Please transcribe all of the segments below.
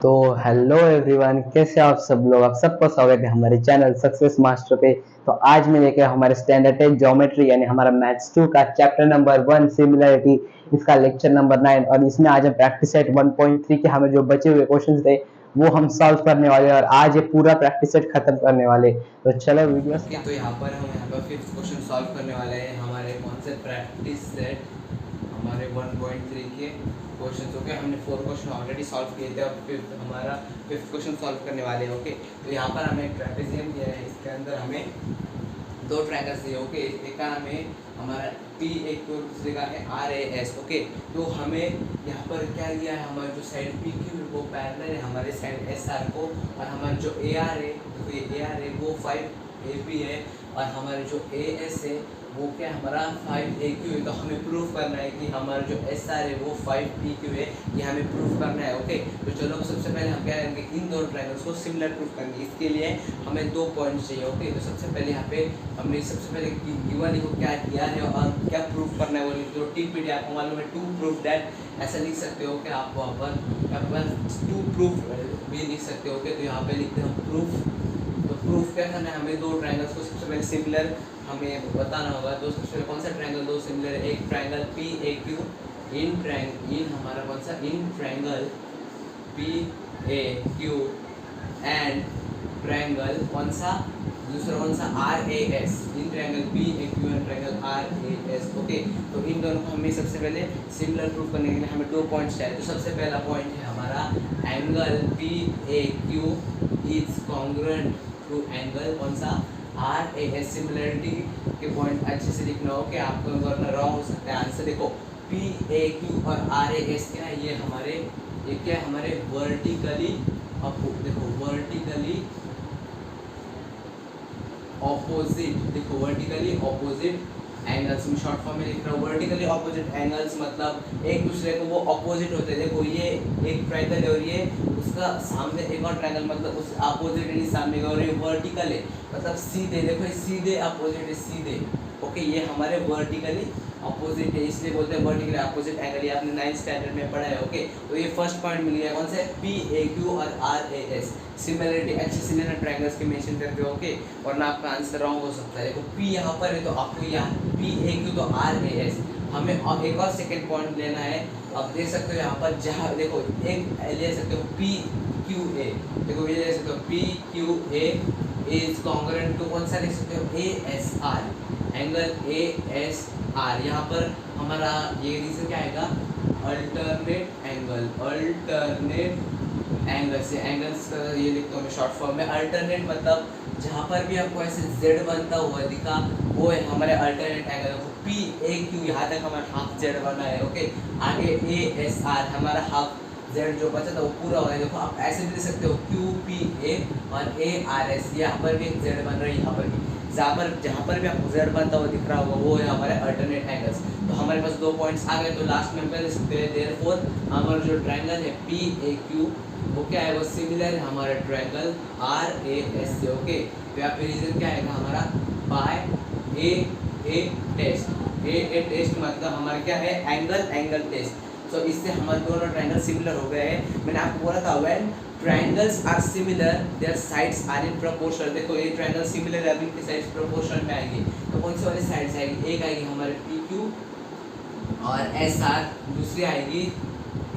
तो hello everyone, कैसे हो आप सब लोग। आप सबको स्वागत है हमारे चैनल सक्सेस मास्टर पे। तो आज मैं लेकर हमारे स्टैंडर्ड 10 ज्योमेट्री यानी हमारा मैथ्स 2 का चैप्टर नंबर 1 सिमिलरिटी, इसका लेक्चर नंबर 9। और इसमें आज हम प्रैक्टिस सेट 1.3 के हमें जो बचे हुए क्वेश्चंस थे वो हम सॉल्व करने वाले हैं और आज ये पूरा प्रैक्टिस सेट खत्म करने वाले। तो चलो वीडियो ओके, तो यहाँ पर हम फिफ्थ क्वेश्चन सॉल्व करने वाले हैं हमारे कौन से प्रैक्टिस सेट हमारे 1.3 के क्वेश्चन। ओके, हमने 4 क्वेश्चन ऑलरेडी सॉल्व किए थे, अब फिफ्थ क्वेश्चन सॉल्व करने वाले हैं। ओके, तो यहाँ पर हमें एक ट्रेपेजियम दिया है, इसके अंदर हमें दो ट्रायंगल्स दिए। ओके, एक का नाम है हमारा पी, एक तो दूसरे का है आर ए एस। ओके, तो हमें यहाँ पर क्या दिया है, हमारा जो साइड पी क्यू वो पैरेलल है हमारे साइड एस आर को, और हमारा जो ए आर है, तो ये ए आर है वो 5 ए पी है, और हमारे जो ए एस है वो क्या हमारा 5 ए क्यू है। तो हमें प्रूफ करना है कि हमारा जो एस आर है वो 5 पी क्यू है, ये हमें प्रूफ करना है। ओके, तो चलो सबसे पहले हम क्या करेंगे, इन दोनों ट्रायंगल्स को सिमिलर प्रूफ करेंगे। इसके लिए हमें 2 पॉइंट्स चाहिए। ओके, तो सबसे पहले यहाँ पे हमने सबसे पहले गिवन को क्या किया है और क्या प्रूफ करना है वो लिख दो। टीपीडी आपको मालूम है, टू प्रूफ दैट, ऐसा लिख सकते हो कि आप वहाँ पर टू प्रूफ भी लिख सकते हो। ओके, तो यहाँ पे लिखते हैं प्रूफ। तो प्रूफ क्या करना है, हमें दो ट्रायंगल्स को सबसे पहले सिमिलर हमें बताना होगा। तो सबसे पहले कौन सा ट्रायंगल दो सिमिलर है, एक triangle P A Q in हमारा कौन सा, in triangle P A Q and triangle कौन सा, दूसरा कौन सा, R A S, in triangle P A Q and triangle R A S. Okay, तो इन दोनों को हमें सबसे पहले सिमिलर प्रूफ करने के लिए हमें 2 पॉइंट्स चाहिए। तो सबसे पहला पॉइंट है हमारा angle P A Q is congruent to angle कौन सा, आर ए एस। सिमिलरिटी के पॉइंट अच्छे से लिखना हो कि आपको वरना रॉन्ग हो सकता है आंसर। देखो पी ए क्यू और आर ए एस क्या है, ये क्या है हमारे वर्टिकली, देखो वर्टिकली ऑपोजिट, देखो वर्टिकली ऑपोजिट एंगल्स में शॉर्ट फॉर्म में लिख रहा हूँ। वर्टिकली ऑपोजिट एंगल्स मतलब एक दूसरे को वो ऑपोजिट होते हैं। देखो ये एक ट्रायंगल है और ये उसका सामने एक और ट्रायंगल, मतलब उस ऑपोजिट है सामने का, और ये वर्टिकल है मतलब सीधे, देखो ये सीधे ऑपोजिट है, सीधे। ओके, ये हमारे वर्टिकली ऑपोजिट है, इसलिए बोलते हैं वर्टिकली ऑपोजिट एंगल। ये आपने 9th स्टैंडर्ड में पढ़ा है। ओके, तो ये फर्स्ट पॉइंट मिल गया, कौन से, पी ए क्यू और आर ए एस। सिमिलरिटी अच्छे सिमिलर ट्रायंगल्स के मेंशन करते हो। ओके, वरना आपका आंसर रॉन्ग हो सकता है। देखो पी यहाँ पर है तो आपको यहाँ पी ए क्यू तो आर ए एस, हमें एक और सेकेंड पॉइंट लेना है। अब देख सकते हो यहाँ पर, जहाँ देखो एक ले सकते हो पी क्यू ए, देखो ये ले सकते हो P Q A is congruent to कौन सा लिख सकते हो, A S R, angle A S R. यहाँ पर हमारा ये रीजन क्या आएगा, अल्टरनेट एंगल, अल्टरनेट एंगल से एंगल्स ये लिखता हूँ मैं शॉर्ट फॉर्म में। अल्टरनेट मतलब जहाँ पर भी आपको ऐसे जेड बनता हुआ दिखा वो है हमारे alternate angle. P A Q यहाँ तक हमारा हाफ जेड बना है। ओके, आगे ए एस आर हमारा हाफ जेड जो बचा था वो पूरा हो रहा है। देखो आप ऐसे भी दे सकते हो क्यू पी ए और ए आर एस, यहाँ पर भी एक जेड बन रहा है, यहाँ पर भी जहाँ पर भी आपको जेड बनता हुआ दिख रहा होगा वो है हमारे अल्टरनेट एंगल्स। तो हमारे पास 2 पॉइंट्स आ गए। तो लास्ट में हम कह सकते हैं देयरफॉर हमारा जो ट्रायंगल है पी ए क्यू वो क्या है, वो सिमिलर है हमारे ट्रायंगल आर ए एस से। ओके, तो यहाँ पे रीजन क्या आएगा हमारा, by A test. A test मतलब हमारा क्या है, एंगल टेस्ट। तो इससे हमारे दोनों ट्रायंगल सिमिलर हो गए हैं। मैंने आपको बोला था when triangles are similar their sides are in proportional. देखो ये ट्रायंगल सिमिलर है, अब इनकी साइड्स प्रोपोर्शनल में आएंगी। तो कौन सी वाली साइड्स आएगी, एक आएगी हमारे पी क्यू और एस आर, दूसरी आएगी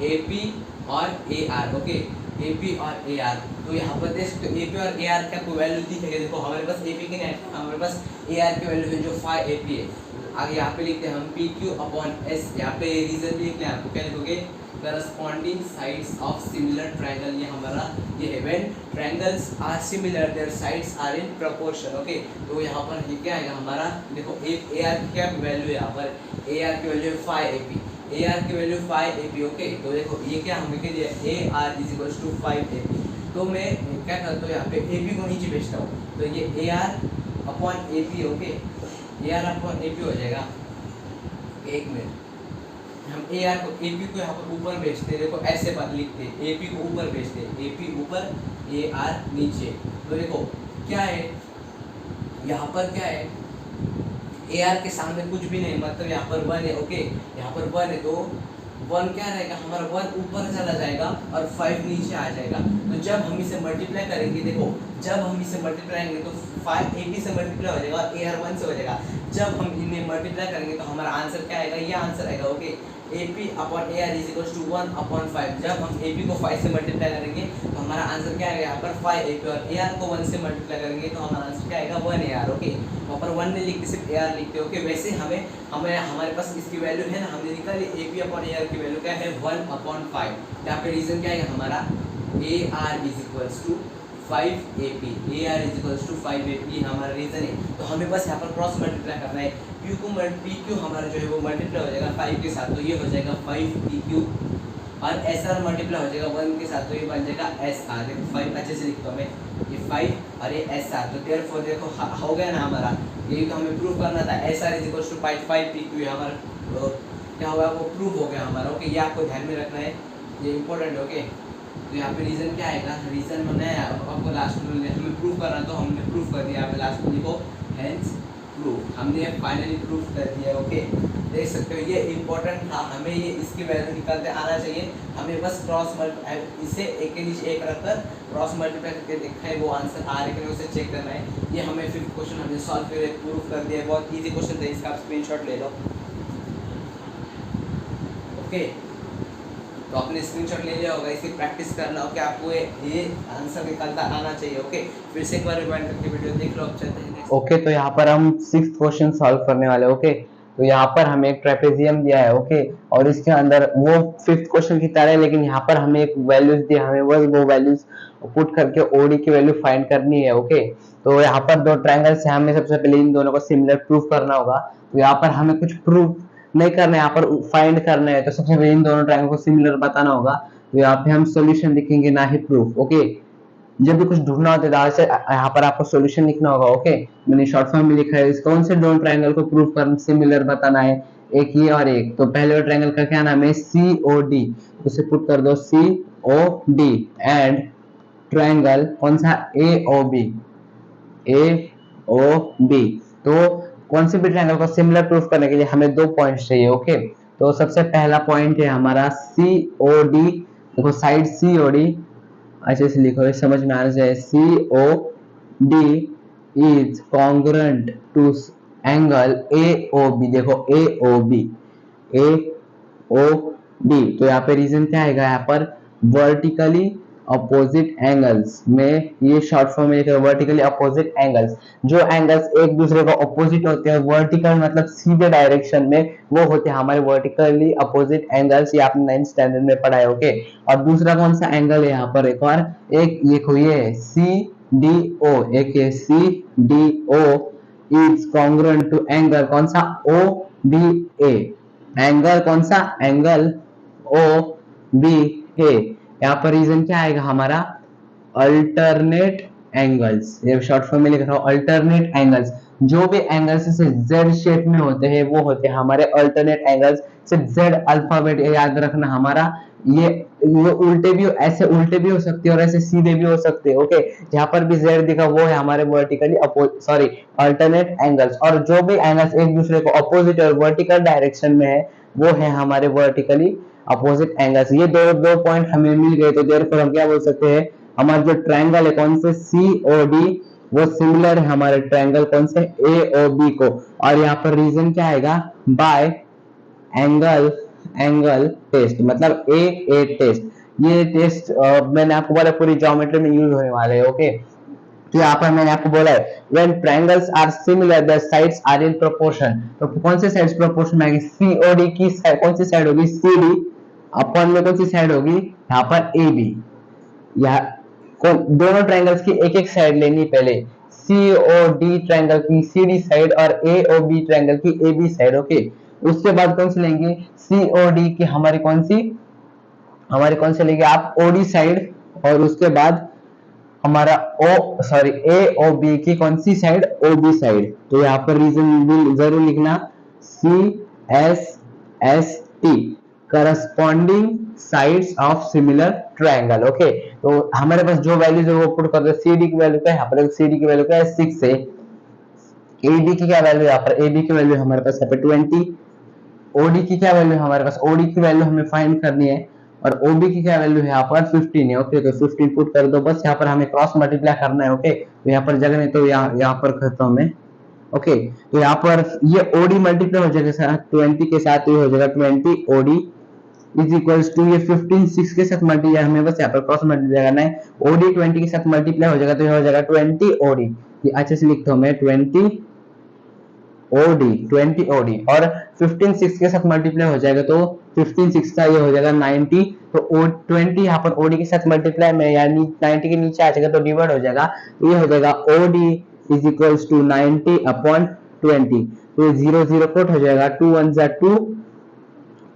ए पी और A R. Okay, A P और ए आर। तो यहाँ पर देख सकते हो ए पी और ए आर का कोई वैल्यू दिखेगी। देखो हमारे पास ए पी की नहीं है, हमारे पास ए आर की वैल्यू है जो 5 ए पी है। आगे यहाँ पे लिखते हैं हम पी क्यू अपॉन एस, यहाँ पे रीजन भी लिखते हैं आपको, क्या लिखोगे, corresponding sides of similar triangle. ये हमारा ये है, when triangles are similar their sides are in proportion. Okay, तो यहाँ पर ये क्या आएगा हमारा, देखो ए आर की क्या वैल्यू है, यहाँ पर ए आर की वैल्यू है 5 ए पी, ए आर की वैल्यू 5 ए पी। ओके, तो देखो ये क्या हमें कह दिया, A R is equals to 5 A P. तो मैं क्या करता हूँ, यहाँ पे ए पी को नीचे भेजता हूँ, तो ये A R upon A P. Okay, A R upon A P हो जाएगा। एक मिनट, हम ए आर को ए पी को यहाँ पर ऊपर भेजते हैं। देखो ऐसे बात लिखते हैं, ए पी को ऊपर भेजते हैं, ए पी ऊपर ए आर नीचे। तो देखो क्या है, यहाँ पर क्या है, ए आर के सामने कुछ भी नहीं, मतलब यहाँ पर 1 है। ओके, यहाँ पर 1 है तो 1 क्या रहेगा हमारा, 1 ऊपर चला जाएगा और 5 नीचे आ जाएगा। तो जब हम इसे मल्टीप्लाई करेंगे, देखो जब हम इसे मल्टीप्लाई करेंगे तो 5 AP से मल्टीप्लाई हो जाएगा और AR 1 से हो जाएगा। जब हम इन्हें मल्टीप्लाई करेंगे तो हमारा आंसर क्या आएगा, ये आंसर आएगा। Okay, AP upon AR is equal to 1 upon 5। जब हम AP को 5 से मल्टीप्लाई करेंगे तो हमारा आंसर क्या आएगा यहाँ पर 5 AP, और AR को 1 से मल्टीप्लाई करेंगे तो हमारा आंसर क्या आएगा 1 AR। ओके, वहाँ पर 1 नहीं लिखते, सिर्फ AR लिखते। ओके, वैसे हमें हमें हमारे पास इसकी वैल्यू है ना, हमने निकाली AP अपॉन AR की वैल्यू क्या है 1 अपॉन 5। यहाँ पे रीजन क्या है हमारा, AR is equals to 5 AP, AR is equals to 5 AP हमारा रीजन है। तो हमें बस यहाँ पर क्रॉस मल्टीप्लाई करना है, PQ हमारा जो है वो मल्टीप्लाई हो जाएगा 5 के साथ, तो ये हो जाएगा 5 PQ, और SR मल्टीप्लाई हो जाएगा 1 के साथ, तो ये बन जाएगा SR। देखो 5 अच्छे से लिखता हूँ मैं, ये 5 और ये SR, तो देयरफॉर देखो हो गया ना हमारा, यही तो हमें प्रूव करना था। SR is equal to 5 PQ है हमारा, क्या होगा वो प्रूव हो गया हमारा। ओके, ये आपको ध्यान में रखना है, ये इंपॉर्टेंट है। ओके, तो यहाँ पे रीजन क्या आएगा, रीजन मैंने आपको लास्ट में हमें प्रूव करना, तो हमने प्रूव कर दिया। यहाँ पे लास्ट में लिखो हेंस प्रूफ, हमने फाइनली प्रूफ कर दिया। ओके, देख सकते हो ये इंपॉर्टेंट था, हमें ये इसकी वैल्यू निकालते आना चाहिए। हमें बस क्रॉस इसे एक के नीचे एक रखकर क्रॉस मल्टीप्लाई करके देखना है वो आंसर आ रहा है कि नहीं, उसे चेक करना है। ये हमें 5th क्वेश्चन हमने सॉल्व करके प्रूफ कर दिया है, बहुत ईजी क्वेश्चन था, इसका आप स्क्रीनशॉट ले लो। ओके, तो आपने स्क्रीनशॉट ले लिया होगा, इसकी प्रैक्टिस करना। ओके, आपको ये आंसर निकलता आना चाहिए। ओके, फिर से एक बार रिवाइंड करके वीडियो देख लो। अब चलते हैं नेक्स्ट। ओके, तो यहाँ पर हम 6th क्वेश्चन सॉल्व करने वाले। ओके, तो यहाँ पर हमें एक ट्रेपेजियम दिया है। ओके, और इसके अंदर वो 5th क्वेश्चन की तरह है, लेकिन यहाँ पर हमें एक वैल्यूज दिया, हमें वो वैल्यूज पुट करके ओडी की वैल्यू फाइंड करनी है। ओके, तो यहाँ पर दो ट्रायंगल्स है, हमें सबसे पहले इन दोनों को सिमिलर प्रूफ करना होगा। तो यहाँ पर हमें कुछ प्रूफ नहीं करना है, यहाँ पर फाइंड करना है, तो सबसे पहले इन दोनों ट्रायंगल को सिमिलर बताना होगा। तो यहाँ पे हम सॉल्यूशन लिखेंगे, ना ही प्रूफ। ओके, जब भी कुछ ढूंढना होता है तो यहाँ पर आपको सॉल्यूशन लिखना होगा। ओके, मैंने शॉर्ट फॉर्म में लिखा है, इस कौन से दोनों ट्रायंगल को प्रूव कर सिमिलर बताना है, एक ये और एक। तो पहले ट्रायंगल का क्या नाम है, COD, उसे पुट कर दो COD, एंड ट्रायंगल कौन सा, AOB। तो कौन से भी ट्रायंगल को सिमिलर प्रूफ करने के लिए हमें 2 पॉइंट्स चाहिए। ओके, तो सबसे पहला पॉइंट है हमारा COD। देखो साइड COD अच्छे से लिखो, समझ में आना चाहिए। COD is congruent to angle AOB। देखो AOB, तो यहाँ पे रीजन क्या आएगा, यहाँ पर वर्टिकली अपोजिट एंगल्स में, ये शॉर्ट फॉर्म में लिखा है वर्टिकली अपोजिट एंगल्स। जो एंगल्स एक दूसरे को अपोजिट होते हैं, वर्टिकल मतलब सीधे डायरेक्शन में, वो होते हैं हमारे वर्टिकली अपोजिट एंगल्स। ये आपने 9th स्टैंडर्ड में पढ़ा है। ओके, और दूसरा कौन सा एंगल है यहाँ पर, एक और एक ये CDO, एक ये CDO is congruent to angle कौन सा, OBA। एंगल कौन सा, एंगल OBA। यहाँ पर रीजन क्या आएगा हमारा, अल्टरनेट एंगल्स। ये शॉर्ट फॉर्म में लिख रहा हूँ, अल्टरनेट एंगल्स। जो भी एंगल्स से जेड शेप में होते हैं वो होते हैं हमारे अल्टरनेट एंगल्स। सिर्फ जेड अल्फाबेट याद रखना हमारा, ये उल्टे भी, ऐसे उल्टे भी हो सकते हैं और ऐसे सीधे भी हो सकते हैं। ओके, जहां पर भी जेड दिखा वो है हमारे वर्टिकली सॉरी अल्टरनेट एंगल्स, और जो भी एंगल्स एक दूसरे को अपोजिट और वर्टिकल डायरेक्शन में है वो है हमारे वर्टिकली अपोजिट एंगल्स। ये दो पॉइंट हमें मिल गए, तो देयरफॉर हम क्या बोल सकते हैं, हमारा जो ट्रायंगल है कौन से, COD, वो सिमिलर है हमारे ट्रायंगल कौन से, AOB को। और यहाँ पर रीजन क्या आएगा, बाय एंगल टेस्ट, मतलब AA टेस्ट। ये टेस्ट मैंने आपको बोला पूरी ज्योमेट्री में यूज होने वाले है। ओके, तो यहाँ पर मैंने आपको बोला है when triangles are similar the sides are in proportion। तो कौन से साइड्स प्रोपोर्शन में आएगी, COD की साइड कौन सी साइड होगी, CD, अपन में कौन सी साइड होगी यहाँ पर AB। या दोनों ट्रायंगल्स की एक एक साइड लेनी पहले, COD ट्रायंगल की CD साइड और AOB ट्रायंगल की AB साइड। ओके, उसके बाद कौन सी लेंगे, COD की हमारी कौन सी लेंगे आप, OD साइड, और उसके बाद हमारा AOB की कौन सी साइड, OB साइड। तो यहाँ पर रीजन जरूर लिखना, CSST, corresponding sides of similar triangle. Okay, तो हमारे पास जो वैल्यूज है वो पुट कर दो। CD की वैल्यू क्या है, यहाँ पर CD की वैल्यू क्या है 6 है। AB की क्या वैल्यू है, यहाँ पर AB की वैल्यू हमारे पास यहाँ पे 20, ओडी की क्या वैल्यू है हमारे पास, ओडी की वैल्यू हमें फाइंड करनी है और ओबी की क्या वैल्यू है यहाँ पर 15 है। ओके, तो 15 पुट कर दो, बस यहाँ पर हमें क्रॉस मल्टीप्लाई करना है। ओके, तो यहाँ पर जगह नहीं तो यहाँ पर करता हूँ मैं। ओके, तो यहाँ पर ये ओडी मल्टीप्लाई हो जाएगा 20 के साथ, ये हो जाएगा 20 ओडी इज इक्वल्स टू ये 15 6 के साथ मल्टीप्लाई, हमें बस यहाँ पर क्रॉस मल्टीप्लाई करना है। ओडी 20 के साथ मल्टीप्लाई हो जाएगा तो ये हो जाएगा 20 ओडी, ये अच्छे से लिखता हूँ मैं 20 ओडी, 20 ओडी, और 15 6 के साथ मल्टीप्लाई हो जाएगा तो 15 6 का ये हो जाएगा 90, तो 20 यहाँ पर ओडी के साथ मल्टीप्लाई में यानी 90 के नीचे आ जाएगा तो डिवाइड हो जाएगा, तो ये हो जाएगा OD is equals to 90 upon 20, तो ये 0 0 कट हो जाएगा, 2 1 जा 2,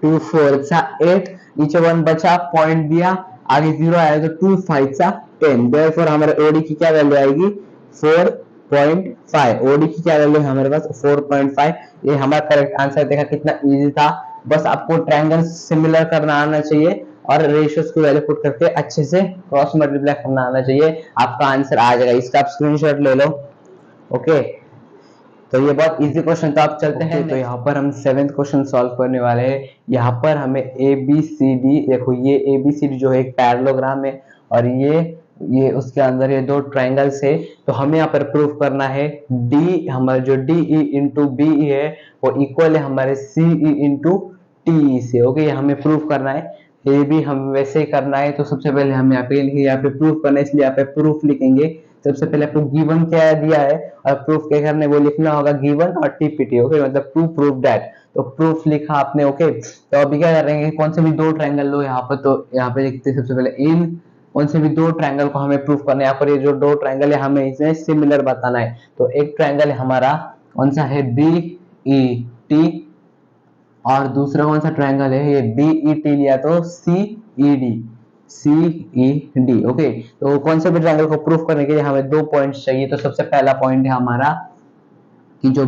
2 4 सा 8, नीचे 1 बचा, पॉइंट दिया, आगे 0 आया तो 2 5 सा 10, देयरफॉर हमारे ओडी की क्या वैल्यू आएगी 4.5, ओडी की क्या वैल्यू है हमारे पास 4.5। ये हमारा करेक्ट आंसर, देखा कितना इजी था, बस आपको ट्रायंगल सिमिलर करना आना चाहिए और रेशियोज को वैल्यू पुट करके अच्छे से क्रॉस मल्टीप्लाई करना आना चाहिए, आपका आंसर आ जाएगा। इसका आप स्क्रीनशॉट ले लो। ओके, तो ये बहुत इजी क्वेश्चन था। आप चलते हैं, तो यहाँ पर हम 7th क्वेश्चन सॉल्व करने वाले हैं। यहाँ पर हमें ए बी सी डी, देखो ये ए बी सी डी जो है एक पैरेललोग्राम है और ये उसके अंदर ये दो ट्रायंगल्स है, तो हमें यहाँ पर प्रूफ करना है डी, हमारा जो D E into B E है वो इक्वल है हमारे सी ई इंटू टी ई से। ओके, ये हमें प्रूफ करना है, ये भी हम वैसे ही करना है। तो सबसे पहले हम यहाँ पे प्रूफ करना है, इसलिए यहाँ पे प्रूफ लिखेंगे। सबसे पहले आपको गिवन क्या दिया है और प्रूफ क्या करना है वो लिखना होगा, गिवन और टीपीटी। ओके, मतलब टू प्रूफ दैट, तो प्रूफ लिखा आपने। ओके, तो अभी क्या करेंगे, कौन से भी दो ट्रायंगल लो यहाँ पर, तो यहाँ पे लिखते हैं सबसे पहले इन कौन से भी दो ट्रायंगल को हमें प्रूफ करना है। यहाँ पर ये जो दो ट्रायंगल है हमें इसमें सिमिलर बताना है। तो एक ट्रायंगल है हमारा कौन सा है, बी ई टी, और दूसरा कौन सा ट्रायंगल है, ये बी ई टी लिया तो सी ई डी, सी ई डी। ओके, तो कौन से भी ट्रायंगल को प्रूफ करने के लिए हमें दो पॉइंट्स चाहिए। तो सबसे पहला पॉइंट है हमारा कि जो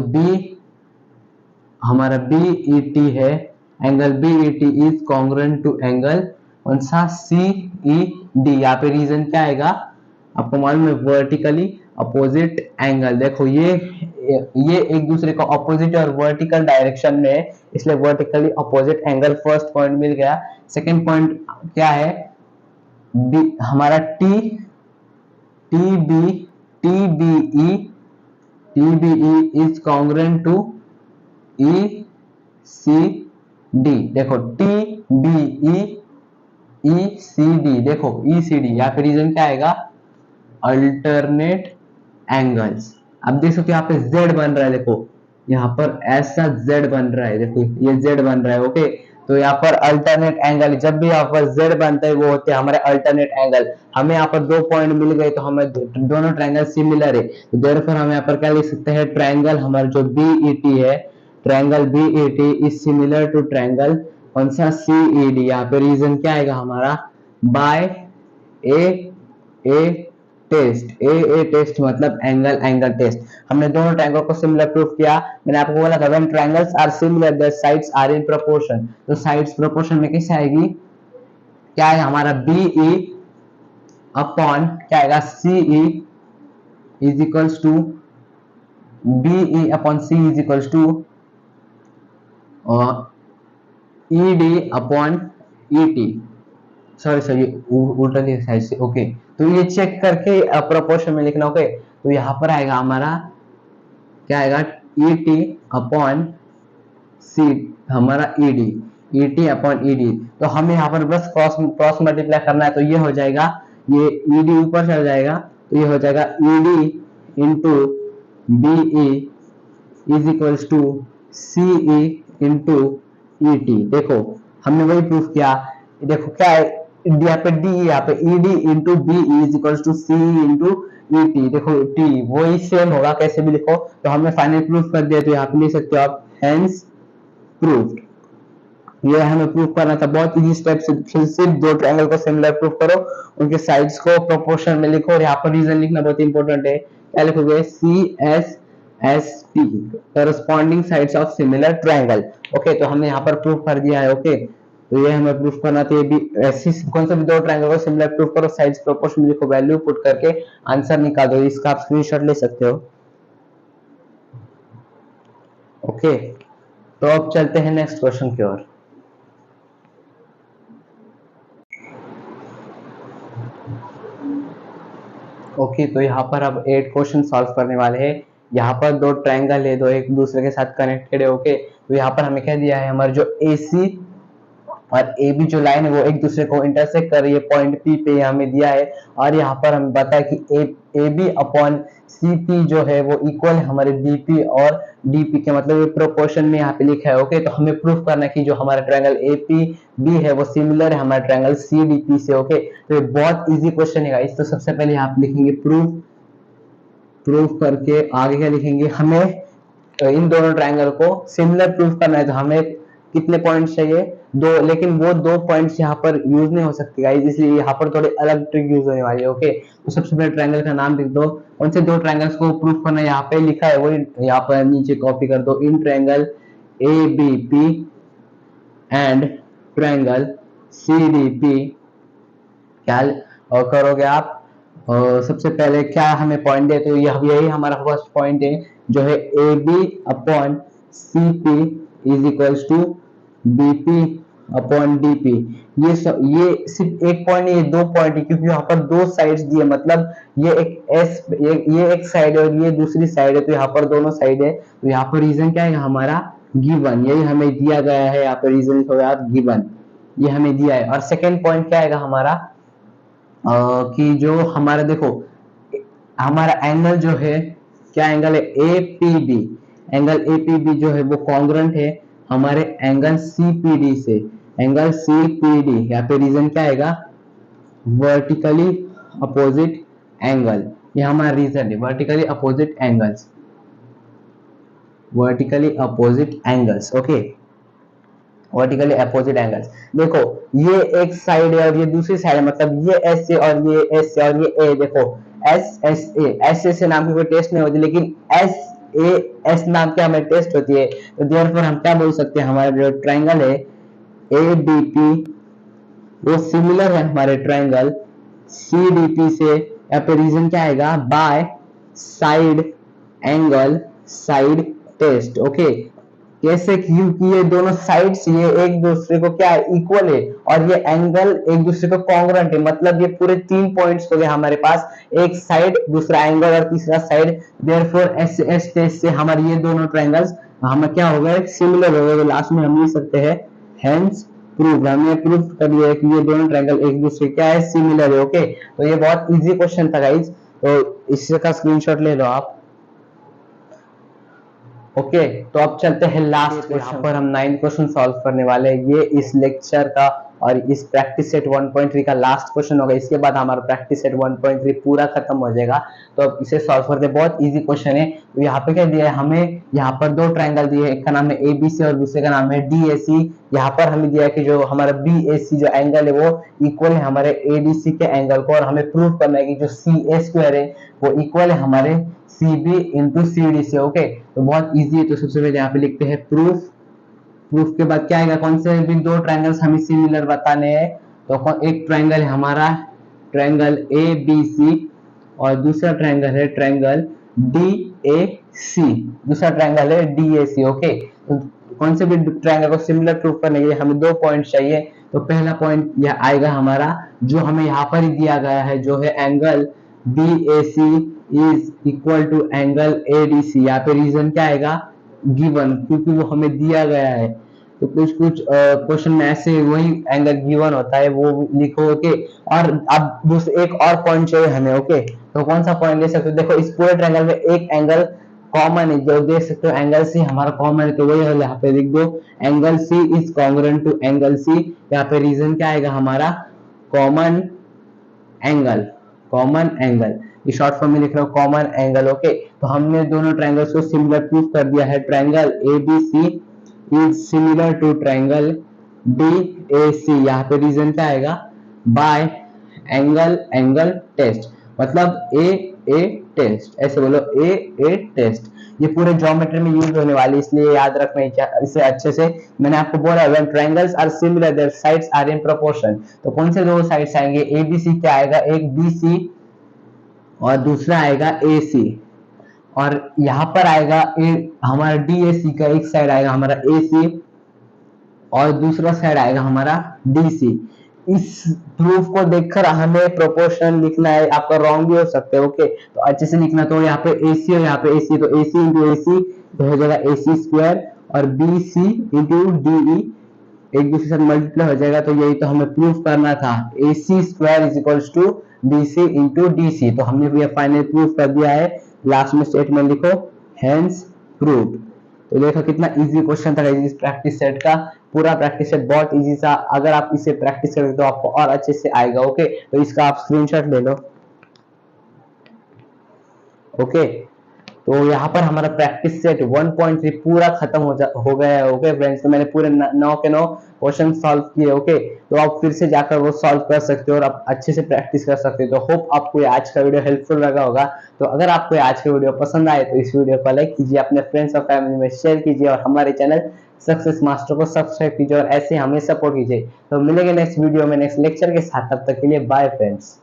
हमारा बी ई टी है, angle B E T is congruent to angle कौन सा, सी ई डी। यहाँ पे रीजन क्या आएगा आपको मालूम है, वर्टिकली अपोजिट एंगल। देखो ये एक दूसरे को अपोजिट और वर्टिकल डायरेक्शन में है, इसलिए vertically opposite angle first point मिल गया। सेकंड पॉइंट क्या है, हमारा T B E is congruent to E C D. देखो T B E C D, देखो ई सी डी, यहाँ पे रीजन क्या आएगा, अल्टरनेट एंगल्स। अब देख सकते हो यहाँ पे z बन रहा है, देखो यहाँ पर ऐसा z बन रहा है, देखो ये z बन रहा है। ओके, तो यहाँ पर अल्टरनेट एंगल, जब भी यहाँ पर z बनता है वो होते हैं हमारे अल्टरनेट एंगल। हमें यहाँ पर दो पॉइंट मिल गए तो हमें दोनों ट्रायंगल सिमिलर है, तो देयरफॉर हम यहाँ पर क्या लिख सकते हैं, ट्रायंगल हमारा जो BET है, triangle BET is similar to triangle कौन सा, CED। यहाँ पे रीजन क्या आएगा हमारा, बाय ए टेस्ट मतलब एंगल टेस्ट। हमने दोनों ट्रायंगल को सिमिलर प्रूफ किया। मैंने आपको बोला था when triangles are similar their sides are in proportion, तो साइड्स प्रोपोर्शन में कैसे आएगी, क्या है हमारा BE अपॉन क्या आएगा, CE is equals to BE upon C is equals to ED upon ET, sorry उल्टा लिखा साइड से। ओके, तो ये चेक करके प्रोपोर्शन में लिखना। ओके, तो यहाँ पर आएगा हमारा क्या आएगा, ET अपॉन C, हमारा ET अपॉन ED। तो हमें यहाँ पर बस क्रॉस मल्टीप्लाई करना है, तो ये हो जाएगा, ये ED ऊपर चल जाएगा तो ये हो जाएगा ED into BE is equals to CE into ET। देखो हमने वही प्रूफ किया, देखो क्या है, यहाँ पे D, यहाँ पे ED into BE is equals to CE into ET। देखो T वही सेम होगा, कैसे भी लिखो, तो हमने फाइनल प्रूफ कर दिया, तो यहाँ पे लिख सकते हो आप हेंस प्रूव्ड। ये हमें प्रूफ करना था, बहुत इजी स्टेप से, सिर्फ दो ट्रायंगल को सिमिलर प्रूफ करो, उनके साइड्स को प्रोपोर्शन में लिखो, और यहाँ पर रीजन लिखना बहुत इंपॉर्टेंट है। क्या लिखोगे, CSST corresponding sides of similar triangle. Okay, तो हमने यहाँ पर प्रूफ कर दिया है। ओके, तो ये हमें प्रूफ करना था, ये भी ऐसी कौन सा भी दो ट्रायंगल को सिमिलर प्रूफ करो, साइड्स प्रोपोर्शन में लिखो, वैल्यू पुट करके आंसर निकाल दो। इसका आप स्क्रीनशॉट ले सकते हो। ओके, तो अब चलते हैं नेक्स्ट क्वेश्चन की ओर। ओके, तो यहाँ पर अब 8 क्वेश्चन सॉल्व करने वाले हैं। यहाँ पर दो ट्रायंगल है, दो एक दूसरे के साथ कनेक्टेड है। ओके, तो यहाँ पर हमें क्या दिया है, हमारा जो AC और AB जो लाइन है वो एक दूसरे को इंटरसेक्ट कर रही है पॉइंट P पे, हमें दिया है। और यहाँ पर हमें बताया कि AB अपॉन CP जो है वो इक्वल है हमारे BP और DP के, मतलब ये प्रोपोर्शन में यहाँ पे लिखा है। ओके, तो हमें प्रूफ करना है कि जो हमारा ट्रायंगल APB है वो सिमिलर है हमारे ट्रायंगल CDP से। ओके, तो ये बहुत इजी क्वेश्चन है गाइस। तो सबसे पहले यहाँ पे लिखेंगे प्रूफ करके आगे क्या लिखेंगे, हमें इन दोनों ट्रायंगल को सिमिलर प्रूफ करना है। तो हमें कितने पॉइंट्स चाहिए, दो, लेकिन वो दो पॉइंट्स यहाँ पर यूज नहीं हो सकती गाइस, इसलिए यहाँ पर थोड़ी अलग ट्रिक यूज होने वाली है। ओके, तो सबसे पहले ट्रायंगल का नाम लिख दो, कौन से दो ट्रायंगल्स को प्रूफ करना है यहाँ पे लिखा है वही यहाँ पर नीचे कॉपी कर दो। In triangle ABP and triangle CDP क्या करोगे आप, सबसे पहले क्या हमें पॉइंट है, तो यही हमारा फर्स्ट पॉइंट है जो है AB upon CP is equals to BP upon DP। ये सिर्फ एक पॉइंट नहीं, ये दो पॉइंट है, क्योंकि यहाँ पर दो साइड्स दिए, मतलब ये एक साइड है और ये दूसरी साइड है, तो यहाँ पर दोनों साइड है। तो यहाँ पर रीजन क्या है हमारा, गिवन, यही हमें दिया गया है। यहाँ पर रीजन होगा गिवन, ये हमें दिया है। और सेकेंड पॉइंट क्या आएगा हमारा, कि जो हमारा देखो हमारा एंगल जो है, क्या एंगल है, APB, एंगल APB जो है वो कॉन्ग्रुएंट है हमारे एंगल CPD से। एंगल CPD यहाँ पे रीजन क्या आएगा, वर्टिकली अपोजिट एंगल, ये हमारा रीजन है, vertically opposite angles, vertically opposite angles. Okay, vertically opposite angles. देखो ये एक साइड है और ये दूसरी साइड है, मतलब ये S और ये S और ये A। देखो S से नाम की कोई टेस्ट नहीं होती, लेकिन S नाम की हमें टेस्ट होती है। तो देयरफॉर हम क्या बोल सकते हैं, हमारा जो ट्रायंगल है ABP वो सिमिलर है हमारे ट्रायंगल CDP से। यहाँ पे रीजन क्या आएगा, by side angle side test. Okay, कैसे, क्योंकि ये दोनों साइड्स ये एक दूसरे को क्या है, इक्वल है, और ये एंगल एक दूसरे को कॉन्ग्रुएंट है, मतलब ये पूरे 3 पॉइंट्स हो गए हमारे पास, एक साइड, दूसरा एंगल और तीसरा साइड। देयरफॉर S टेस्ट से हमारे ये दोनों ट्रायंगल्स हमें क्या हो गए, सिमिलर हो गए। तो लास्ट में हम लिख सकते हैं हेंस प्रूव, हमने प्रूव कर लिया कि ये दोनों ट्रायंगल एक दूसरे क्या है, सिमिलर है। ओके, तो ये बहुत इजी क्वेश्चन था गाइज, तो इसका स्क्रीनशॉट ले लो आप। ओके, तो अब चलते हैं लास्ट क्वेश्चन। यहाँ पर हम 9 क्वेश्चन सॉल्व करने वाले हैं, ये इस लेक्चर का और इस प्रैक्टिस सेट 1.3 का लास्ट क्वेश्चन होगा। इसके बाद हमारा प्रैक्टिस सेट 1.3 पूरा खत्म हो जाएगा। तो अब इसे सॉल्व करते हैं, बहुत इजी क्वेश्चन है। तो यहाँ पे क्या दिया है हमें, यहाँ पर दो ट्रायंगल दिए हैं, एक का नाम है ABC और दूसरे का नाम है DAC। यहाँ पर हमें दिया है कि जो हमारा BAC जो एंगल है वो इक्वल है हमारे ADC के एंगल को, और हमें प्रूव करना है कि जो CA² है वो इक्वल है हमारे CB इंटू CD से। ओके, तो बहुत इजी है। तो सबसे पहले यहाँ पे लिखते हैं प्रूफ के बाद क्या आएगा, कौन से भी दो ट्रायंगल्स हमें सिमिलर बताने हैं। तो एक ट्रायंगल है हमारा ट्रायंगल ABC और दूसरा ट्रायंगल है ट्रायंगल DAC, दूसरा ट्रायंगल है DAC। ओके, तो कौन से भी ट्रायंगल को सिमिलर प्रूफ करने के लिए हमें दो पॉइंट चाहिए। तो पहला पॉइंट यह आएगा हमारा, जो हमें यहाँ पर ही दिया गया है, जो है angle BAC is equal to angle ADC। यहाँ पे रीजन क्या आएगा, गिवन, क्योंकि वो हमें दिया गया है। तो कुछ क्वेश्चन में ऐसे वही एंगल गिवन होता है वो लिखो। ओके, और अब एक और पॉइंट चाहिए हमें। ओके, तो कौन सा पॉइंट ले सकते हो, देखो इस पूरे ट्रायंगल में एक एंगल कॉमन है, जो देख सकते हो एंगल C हमारा कॉमन है, तो वही यहाँ पे लिख दो, angle C is congruent to angle C। यहाँ पे रीजन क्या आएगा हमारा, कॉमन एंगल, ये शॉर्ट फॉर्म में लिख रहा हूँ कॉमन एंगल। ओके, तो हमने दोनों ट्रायंगल्स को सिमिलर प्रूफ कर दिया है। Triangle ABC is similar to triangle DAC। यहाँ पे रीजन क्या आएगा, बाय एंगल टेस्ट, मतलब A टेस्ट, ऐसे बोलो A टेस्ट। ये पूरे ज्योमेट्री में यूज होने वाली, इसलिए याद रखना इसे अच्छे से। मैंने आपको बोला when triangles are similar their sides are in proportion. तो कौन से दो साइड्स आएंगे, ABC क्या आएगा, एक BC और दूसरा आएगा AC। और यहाँ पर आएगा हमारा डीएसी का एक साइड आएगा हमारा एसी और दूसरा साइड आएगा हमारा डीसी। इस प्रूफ को देखकर हमें प्रोपोर्शन लिखना है, आपका रॉन्ग भी हो सकता है। ओके, तो अच्छे से लिखना। तो यहाँ पे एसी और यहाँ पे एसी, तो एसी इंटू एसी तो हो जाएगा एसी स्क्वायर और बी सी इंटू डीई एक दूसरे से मल्टीप्लाई हो जाएगा। तो यही तो हमें प्रूफ करना था, A C square is equals to B C into D C. तो हमने ये फाइनल प्रूफ कर दिया है। लास्ट में स्टेटमेंट लिखो, हेंस प्रूफ। तो देखो कितना इजी क्वेश्चन था इस प्रैक्टिस सेट का। पूरा प्रैक्टिस सेट बहुत इजी था, अगर आप इसे प्रैक्टिस करेंगे तो आपको और अच्छे से आएगा। ओके, तो इसका आप स्क्रीनशॉट ले लो। ओके, तो यहाँ पर हमारा प्रैक्टिस सेट 1.3 पूरा खत्म हो गया है। ओके फ्रेंड्स, तो मैंने पूरे 9 के 9 क्वेश्चन सॉल्व किए। ओके, तो आप फिर से जाकर वो सॉल्व कर सकते हो और आप अच्छे से प्रैक्टिस कर सकते हो। तो होप आपको ये आज का वीडियो हेल्पफुल लगा होगा। तो अगर आपको ये आज का वीडियो पसंद आए तो इस वीडियो को लाइक कीजिए, अपने फ्रेंड्स और फैमिली में शेयर कीजिए और हमारे चैनल सक्सेस मास्टर को सब्सक्राइब कीजिए और ऐसे हमें सपोर्ट कीजिए। तो मिलेंगे नेक्स्ट वीडियो में नेक्स्ट लेक्चर के साथ, तब तक के लिए बाय फ्रेंड्स।